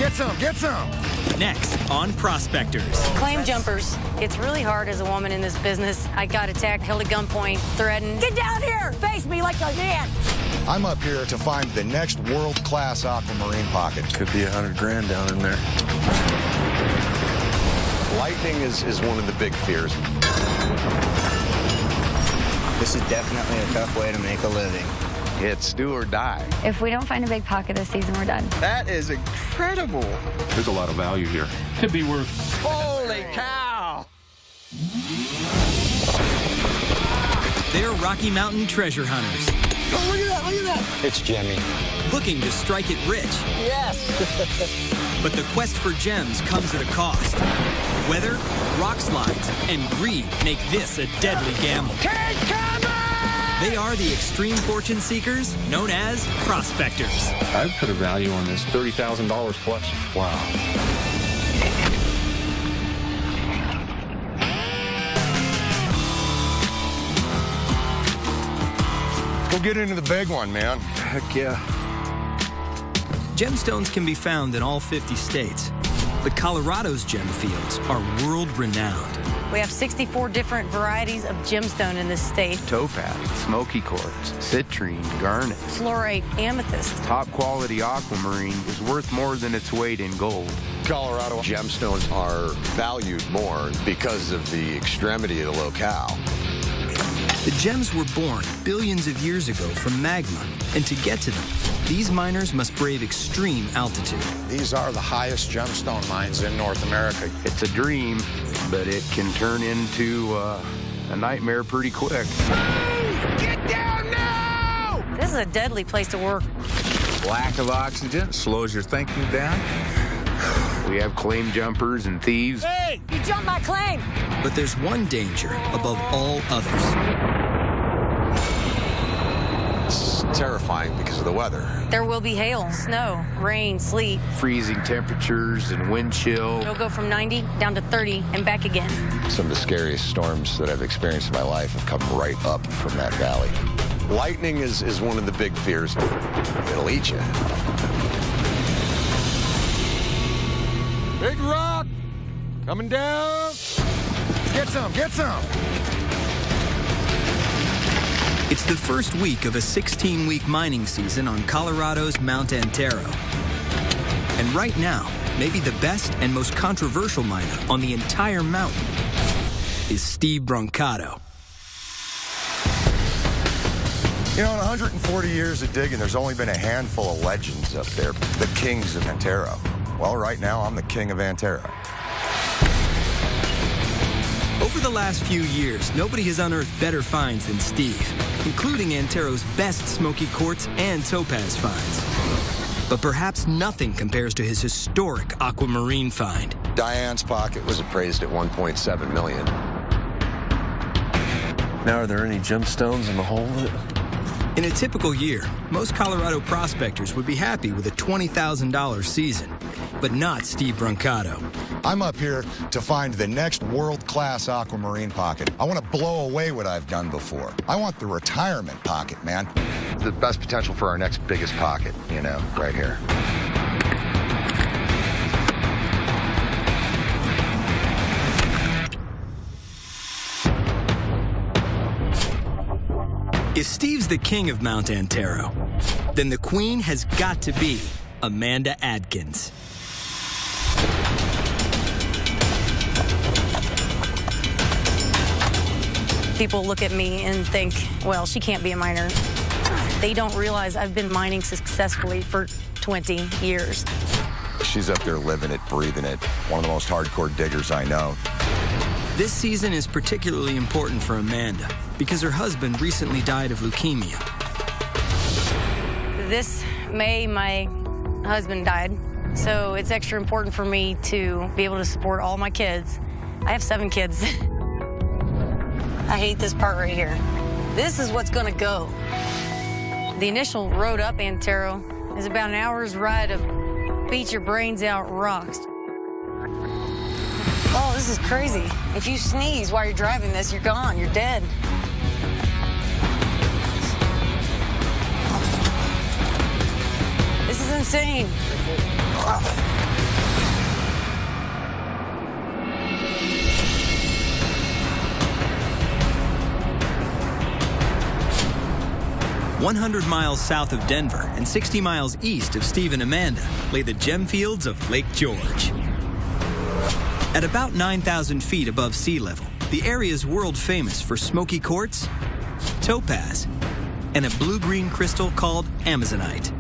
Get some, get some. Next on Prospectors. Claim jumpers. It's really hard as a woman in this business. I got attacked, held at gunpoint, threatened. Get down here! Face me like a man! I'm up here to find the next world-class aquamarine pocket. Could be $100 grand down in there. Lightning is one of the big fears. This is definitely a tough way to make a living. It's do or die. If we don't find a big pocket this season, we're done. That is incredible. There's a lot of value here. Could be worth. Holy cow! They're Rocky Mountain treasure hunters. Oh, look at that, look at that. It's Jimmy. Looking to strike it rich. Yes. But the quest for gems comes at a cost. Weather, rock slides, and greed make this a deadly gamble. They are the extreme fortune seekers known as prospectors. I'd put a value on this, $30,000 plus. Wow. Go get into the big one, man. Heck yeah. Gemstones can be found in all 50 states, but Colorado's gem fields are world-renowned. We have 64 different varieties of gemstone in this state. Topaz, smoky quartz, citrine, garnet. Fluorite, amethyst. Top quality aquamarine is worth more than its weight in gold. Colorado gemstones are valued more because of the extremity of the locale. The gems were born billions of years ago from magma, and to get to them, these miners must brave extreme altitude. These are the highest gemstone mines in North America. It's a dream, but it can turn into a nightmare pretty quick. Get down now! This is a deadly place to work. Lack of oxygen slows your thinking down. We have claim jumpers and thieves. Hey, you jumped my claim! But there's one danger above all others. It's terrifying because of the weather. There will be hail, snow, rain, sleet. Freezing temperatures and wind chill. It'll go from 90 down to 30 and back again. Some of the scariest storms that I've experienced in my life have come right up from that valley. Lightning is one of the big fears. It'll eat you. Big rock coming down. Get some, get some. It's the first week of a 16-week mining season on Colorado's Mount Antero. And right now, maybe the best and most controversial miner on the entire mountain is Steve Brancato. You know, in 140 years of digging, there's only been a handful of legends up there. The kings of Antero. Well, right now, I'm the king of Antero. Over the last few years, nobody has unearthed better finds than Steve, including Antero's best smoky quartz and topaz finds. But perhaps nothing compares to his historic aquamarine find. Diane's pocket was appraised at $1.7 million. Now, are there any gemstones in the hole? In a typical year, most Colorado prospectors would be happy with a $20,000 season, but not Steve Brancato. I'm up here to find the next world-class aquamarine pocket. I want to blow away what I've done before. I want the retirement pocket, man. The best potential for our next biggest pocket, you know, right here. If Steve's the king of Mount Antero, then the queen has got to be Amanda Adkins. People look at me and think, well, she can't be a miner. They don't realize I've been mining successfully for 20 years. She's up there living it, breathing it. One of the most hardcore diggers I know. This season is particularly important for Amanda because her husband recently died of leukemia. This May, my husband died, so it's extra important for me to be able to support all my kids. I have 7 kids. I hate this part right here. This is what's gonna go. The initial road up Antero is about an hour's ride of beat your brains out rocks. Oh, this is crazy. If you sneeze while you're driving this, you're gone, you're dead. This is insane. 100 miles south of Denver and 60 miles east of Steve and Amanda lay the gem fields of Lake George. At about 9,000 feet above sea level, the area is world famous for smoky quartz, topaz, and a blue-green crystal called Amazonite.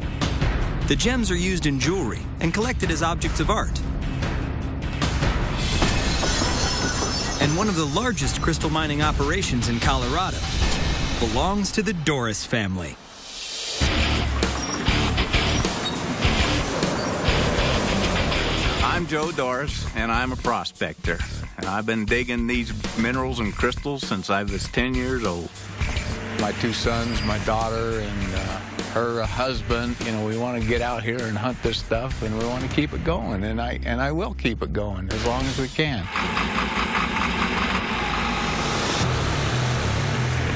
The gems are used in jewelry and collected as objects of art. And one of the largest crystal mining operations in Colorado belongs to the Doris family. I'm Joe Doris, and I'm a prospector. And I've been digging these minerals and crystals since I was 10 years old. My 2 sons, my daughter, and her husband, you know, we want to get out here and hunt this stuff, and we want to keep it going, and I will keep it going as long as we can.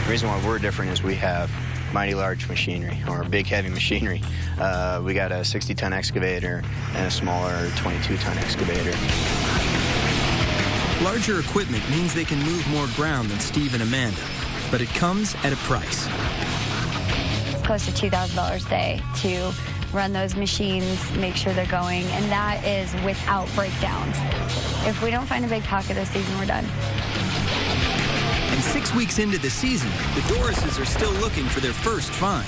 The reason why we're different is we have mighty large machinery, or big heavy machinery. We got a 60-ton excavator and a smaller 22-ton excavator. Larger equipment means they can move more ground than Steve and Amanda, but it comes at a price. It's close to $2,000 a day to run those machines, make sure they're going, and that is without breakdowns. If we don't find a big pocket this season, we're done. And 6 weeks into the season, the Dorises are still looking for their first find.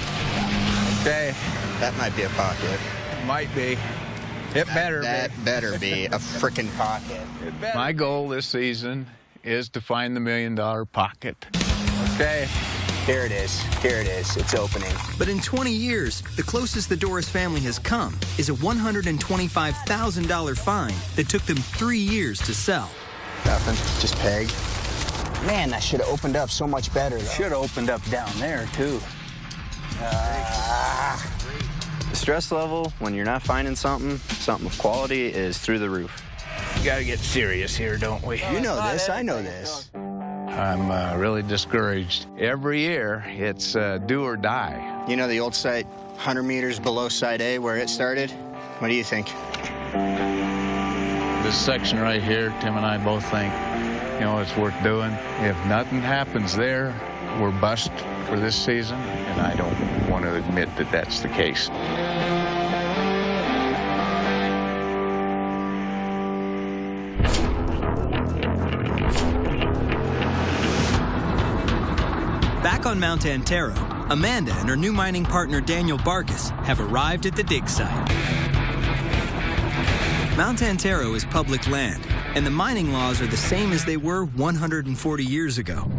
Okay. That might be a pocket. Might be. It better be. That better be a frickin' pocket. My goal this season is to find the $1 million pocket. Okay. Here it is. Here it is. It's opening. But in 20 years, the closest the Doris family has come is a $125,000 find that took them 3 years to sell. Nothing. Just peg. Man, that should have opened up so much better, though. Should have opened up down there, too. The stress level when you're not finding something of quality is through the roof. We got to get serious here, don't we? You know this. I know this. I'm really discouraged. Every year, it's do or die. You know the old site 100 meters below Site A where it started? What do you think? This section right here, Tim and I both think, you know, it's worth doing. If nothing happens there, we're bust for this season, and I don't want to admit that that's the case. Back on Mount Antero, Amanda and her new mining partner Daniel Barkas have arrived at the dig site. Mount Antero is public land, and the mining laws are the same as they were 140 years ago.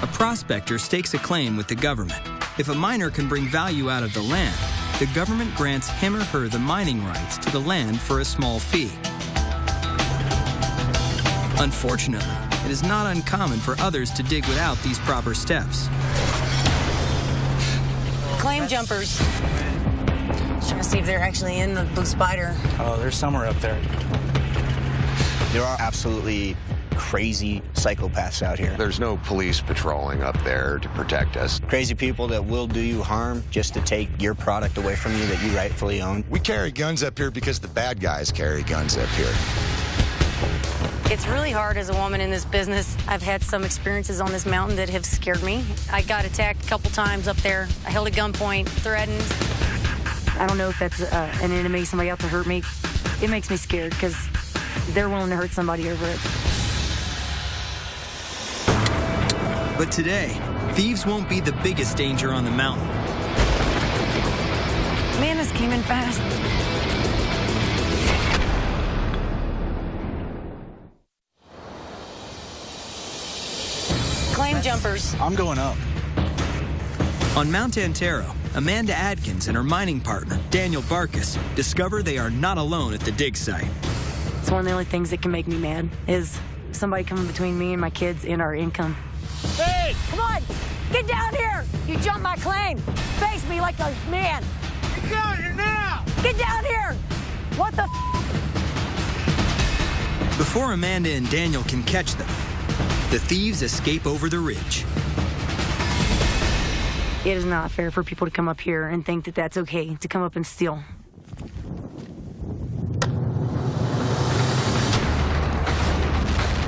A prospector stakes a claim with the government. If a miner can bring value out of the land, the government grants him or her the mining rights to the land for a small fee. Unfortunately, it is not uncommon for others to dig without these proper steps. Claim jumpers. Trying to see if they're actually in the blue spider. Oh, there's somewhere up there. There are absolutely crazy psychopaths out here. There's no police patrolling up there to protect us. Crazy people that will do you harm just to take your product away from you that you rightfully own. We carry guns up here because the bad guys carry guns up here. It's really hard as a woman in this business. I've had some experiences on this mountain that have scared me. I got attacked a couple times up there. I held at gunpoint, threatened. I don't know if that's an enemy, somebody out to hurt me. It makes me scared because they're willing to hurt somebody over it. But today, thieves won't be the biggest danger on the mountain. Man, this came in fast. Claim jumpers. I'm going up. On Mount Antero, Amanda Adkins and her mining partner, Daniel Barkas, discover they are not alone at the dig site. It's one of the only things that can make me mad is somebody coming between me and my kids and our income. Hey, come on, get down here. You jumped my claim. Face me like a man. Get down here now. Get down here. What the Before Amanda and Daniel can catch them, the thieves escape over the ridge. It is not fair for people to come up here and think that that's okay to come up and steal.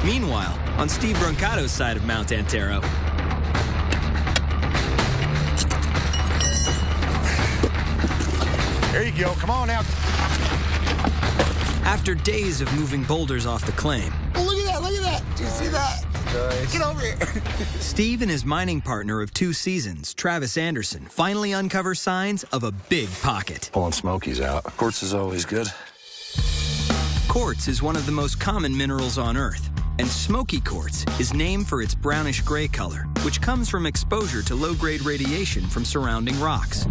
Meanwhile, on Steve Broncato's side of Mount Antero, There you go. Come on now. After days of moving boulders off the claim, Oh, look at that. Look at that. Do you see that? Nice. Get over here. Steve and his mining partner of 2 seasons, Travis Anderson, finally uncover signs of a big pocket. Pulling smokies out. Quartz is always good. Quartz is one of the most common minerals on Earth, and smoky quartz is named for its brownish gray color, which comes from exposure to low-grade radiation from surrounding rocks.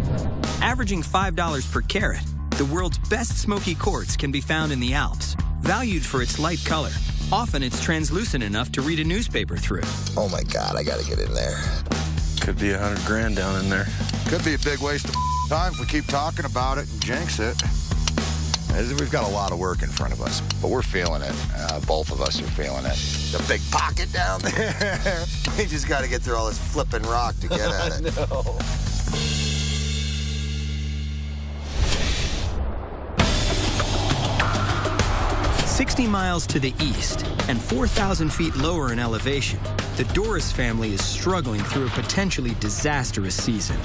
Averaging $5 per carat, the world's best smoky quartz can be found in the Alps, valued for its light color. Often it's translucent enough to read a newspaper through. Oh, my God. I got to get in there. Could be $100 grand down in there. Could be a big waste of time if we keep talking about it and jinx it. We've got a lot of work in front of us, but we're feeling it. Both of us are feeling it. The big pocket down there. We just got to get through all this flipping rock to get at it. No. "60 miles to the east and 4,000 feet lower in elevation, the Doris family is struggling through a potentially disastrous season.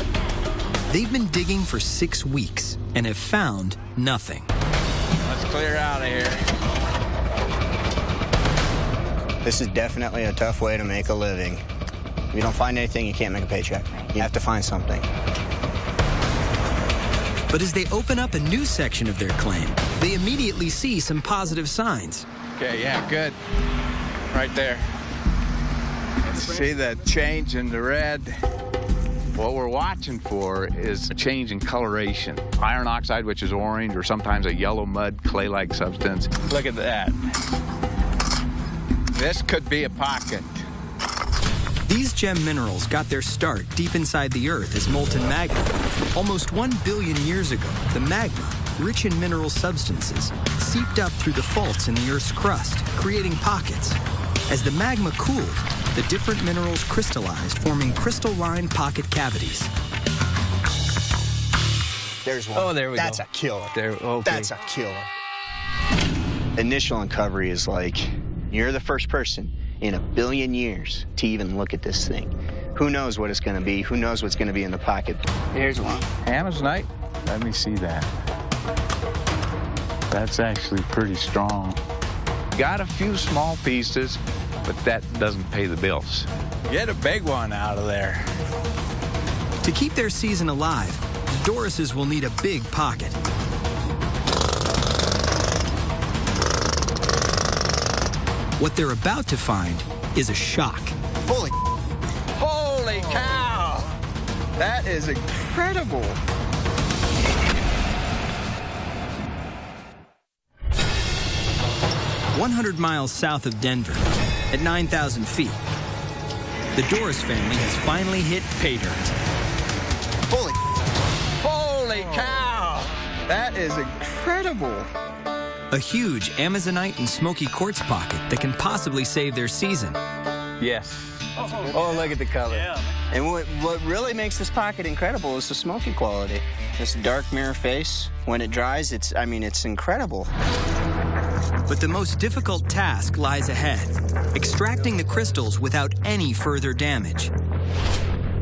They've been digging for 6 weeks and have found nothing. Let's clear out of here. This is definitely a tough way to make a living. If you don't find anything, you can't make a paycheck. You have to find something. But as they open up a new section of their claim, they immediately see some positive signs. Okay, yeah, good. Right there. See the change in the red? What we're watching for is a change in coloration. Iron oxide, which is orange, or sometimes a yellow mud, clay-like substance. Look at that. This could be a pocket. These gem minerals got their start deep inside the Earth as molten magma. Almost 1 billion years ago, the magma, rich in mineral substances, seeped up through the faults in the Earth's crust, creating pockets. As the magma cooled, the different minerals crystallized, forming crystalline pocket cavities. There's one. Oh, there we go. That's a killer. There, okay. That's a killer. Initial uncovery is like, you're the first person in 1 billion years to even look at this thing. Who knows what it's going to be? Who knows what's going to be in the pocket? Here's one. Amazonite? Let me see that. That's actually pretty strong. Got a few small pieces, but that doesn't pay the bills. Get a big one out of there. To keep their season alive, the Dorises will need a big pocket. What they're about to find is a shock. Holy cow! That is incredible. "100 miles south of Denver, at 9,000 feet, the Doris family has finally hit pay dirt. Holy cow! That is incredible. A huge Amazonite and smoky quartz pocket that can possibly save their season. Yes. Oh, look at the color. Yeah. And what really makes this pocket incredible is the smoky quality. This dark mirror face, when it dries, it's incredible. But the most difficult task lies ahead, extracting the crystals without any further damage.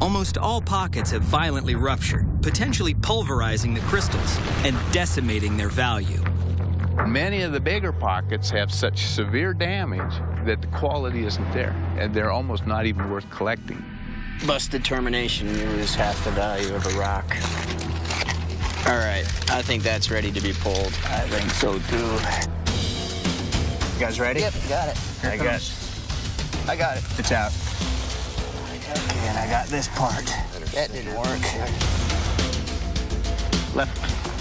Almost all pockets have violently ruptured, potentially pulverizing the crystals and decimating their value. Many of the bigger pockets have such severe damage that the quality isn't there, and they're almost not even worth collecting. Busted termination, you lose half the value of a rock. All right, I think that's ready to be pulled. I think so, too. You guys ready? Yep, got it. I got it. It's out. Okay, and I got this part. That didn't work.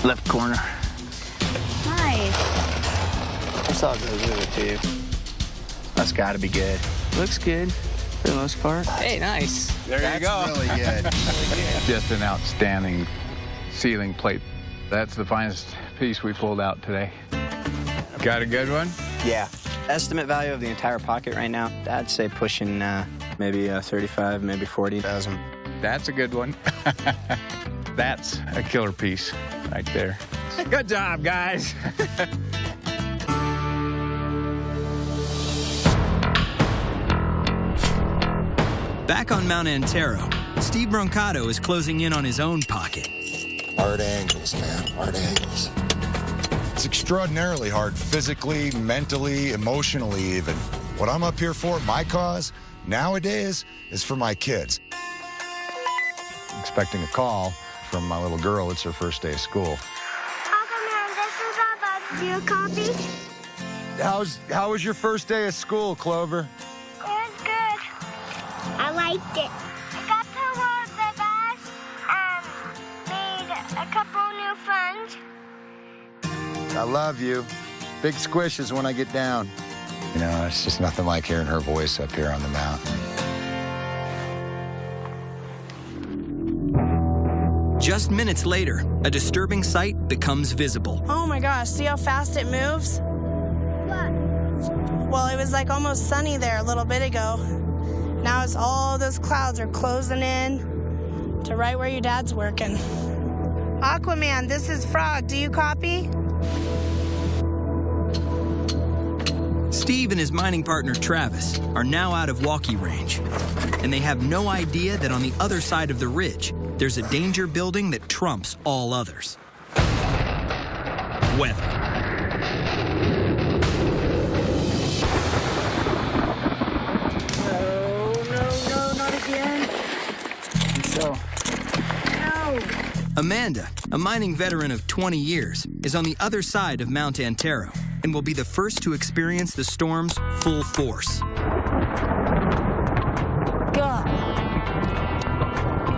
Left corner. Nice. That's all goes with it, too. That's got to be good. Looks good for the most part. Hey, nice. There you go. That's really good. Just an outstanding ceiling plate. That's the finest piece we pulled out today. Got a good one? Yeah. Estimate value of the entire pocket right now, I'd say pushing maybe 35, maybe 40,000. That's a good one. That's a killer piece right there. Good job, guys. Back on Mount Antero, Steve Brancato is closing in on his own pocket. Hard angles, man, hard angles. It's extraordinarily hard, physically, mentally, emotionally even. What I'm up here for, my cause, nowadays, is for my kids. I'm expecting a call from my little girl. It's her first day of school. Do you copy? How was your first day of school, Clover? It was good. I liked it. I got to ride the bus and made a couple new friends. I love you. Big squishes when I get down. You know, it's just nothing like hearing her voice up here on the mountain. Just minutes later, a disturbing sight becomes visible. Oh my gosh, see how fast it moves? What? Well, it was like almost sunny there a little bit ago. Now it's all those clouds are closing in to right where your dad's working. Aquaman, this is Frog. Do you copy? Steve and his mining partner, Travis, are now out of walkie range, and they have no idea that on the other side of the ridge, there's a danger building that trumps all others. Weather. No, not again. So. No. Amanda, a mining veteran of 20 years, is on the other side of Mount Antero and will be the first to experience the storm's full force. God.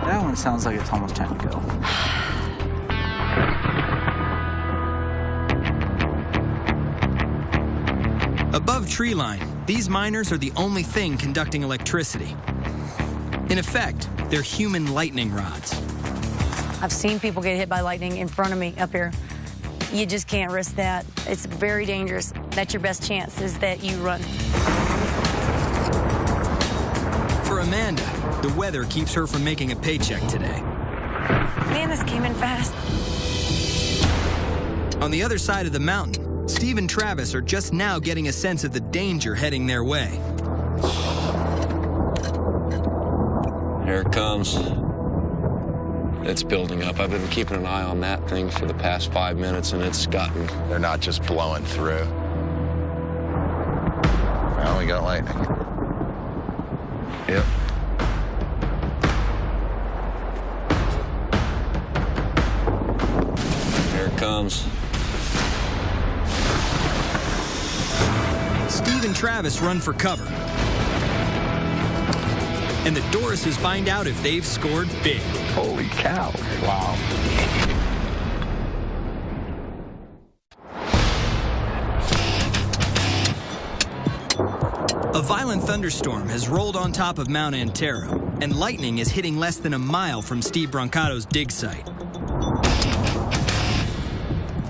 That one sounds like it's almost time to go. Above treeline, these miners are the only thing conducting electricity. In effect, they're human lightning rods. I've seen people get hit by lightning in front of me up here. You just can't risk that. It's very dangerous. That's your best chance, is that you run. For Amanda, the weather keeps her from making a paycheck today. Man, this came in fast. On the other side of the mountain, Steve and Travis are just now getting a sense of the danger heading their way. Here it comes. It's building up. I've been keeping an eye on that thing for the past 5 minutes, and it's gotten... They're not just blowing through. Well, we got lightning. Yep. Here it comes. Steve and Travis run for cover. And the Dorises find out if they've scored big. Holy cow. Wow. A violent thunderstorm has rolled on top of Mount Antero, and lightning is hitting less than a mile from Steve Brancato's dig site.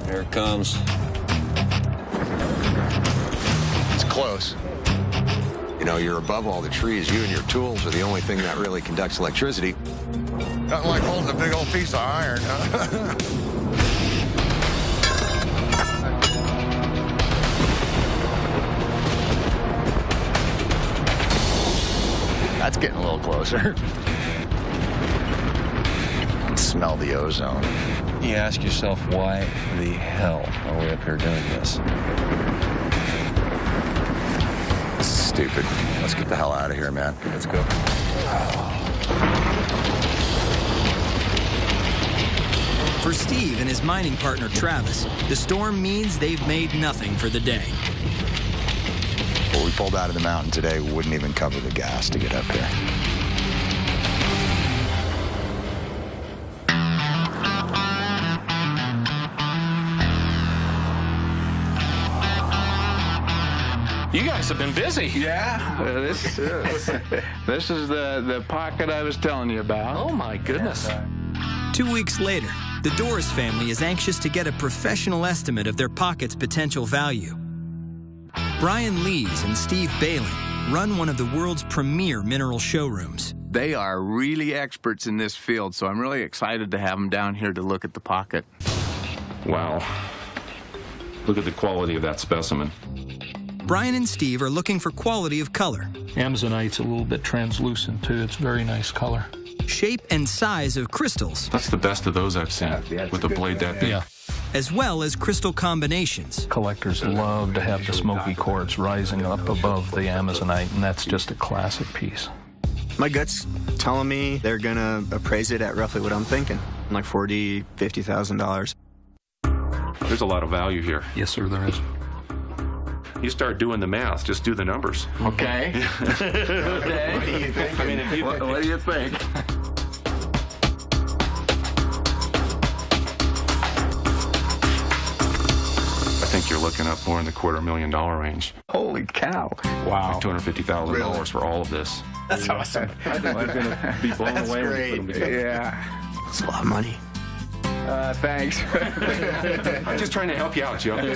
Here it comes. It's close. You know, you're above all the trees. You and your tools are the only thing that really conducts electricity. Nothing like holding a big old piece of iron, huh? That's getting a little closer. I can smell the ozone. You ask yourself, why the hell are we up here doing this? This is stupid. Let's get the hell out of here, man. Let's go. For Steve and his mining partner, Travis, the storm means they've made nothing for the day. Well, we pulled out of the mountain today. We wouldn't even cover the gas to get up here. You guys have been busy. Yeah, this is the pocket I was telling you about. Oh, my goodness. 2 weeks later, the Doris family is anxious to get a professional estimate of their pocket's potential value. Brian Lees and Steve Balin run one of the world's premier mineral showrooms. They are really experts in this field, so I'm really excited to have them down here to look at the pocket. Wow. Look at the quality of that specimen. Brian and Steve are looking for quality of color. Amazonite's a little bit translucent too. It's a very nice color. Shape and size of crystals. That's the best of those I've seen, with a blade that big. Yeah. As well as crystal combinations. Collectors love to have the smoky quartz rising up above the Amazonite, and that's just a classic piece. My gut's telling me they're gonna appraise it at roughly what I'm thinking, like $40,000, $50,000. There's a lot of value here. Yes, sir, there is. You start doing the math, just do the numbers. Okay. Okay. What do you think? I mean, if you, what do you think? I think you're looking up more in the $250,000 range. Holy cow. Wow. $250,000 for all of this. That's awesome. I think you're going to be blown That's away. great. When you put them together. Yeah. It's a lot of money. Thanks. I'm just trying to help you out, Joe.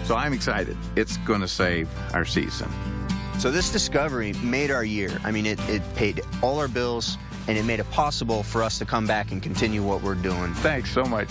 So I'm excited. It's going to save our season. So this discovery made our year. I mean, it paid all our bills, and it made it possible for us to come back and continue what we're doing. Thanks so much.